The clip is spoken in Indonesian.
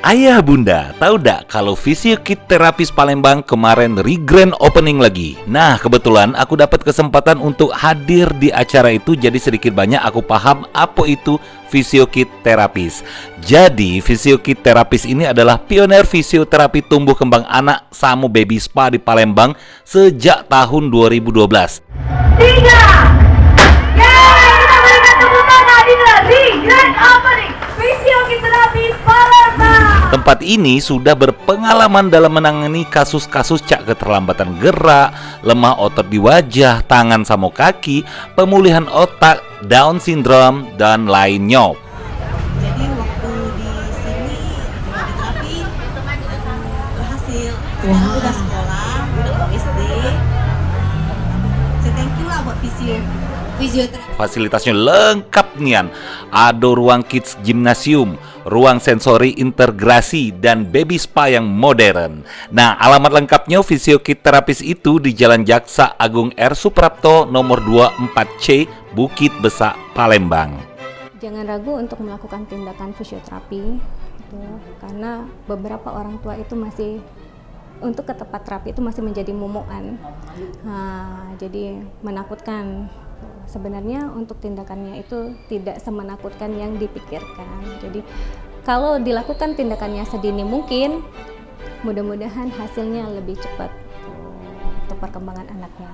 Ayah bunda, tahu dak kalau Fisiokid Terapis Palembang kemarin re-grand opening lagi? Nah, kebetulan aku dapat kesempatan untuk hadir di acara itu, jadi sedikit banyak aku paham apa itu Fisiokid Terapis. Jadi, Fisiokid Terapis ini adalah pionir fisioterapi tumbuh kembang anak sama baby spa di Palembang sejak tahun 2012. Tiga, yeay, kita berikan tepuk tangan. Inilah re-grand opening Fisiokid Terapis Palembang. Tempat ini sudah berpengalaman dalam menangani kasus-kasus cak keterlambatan gerak, lemah otot di wajah, tangan sama kaki, pemulihan otak, Down syndrome, dan lainnya. Jadi waktu di sini lagi terapi berhasil. Sekarang udah sekolah, udah mau SD. Saya thank you lah buat fisioterapi. Fasilitasnya lengkap nian. Ada ruang kids gymnasium, ruang sensori integrasi, dan baby spa yang modern. Nah, alamat lengkapnya Fisiokid Terapis itu di Jalan Jaksa Agung R. Suprapto nomor 24C, Bukit Besak, Palembang. Jangan ragu untuk melakukan tindakan fisioterapi, gitu, karena beberapa orang tua itu masih untuk ke tempat terapi itu masih menjadi momoan. Jadi menakutkan. Sebenarnya untuk tindakannya itu tidak semenakutkan yang dipikirkan. Jadi kalau dilakukan tindakannya sedini mungkin, mudah-mudahan hasilnya lebih cepat untuk perkembangan anaknya.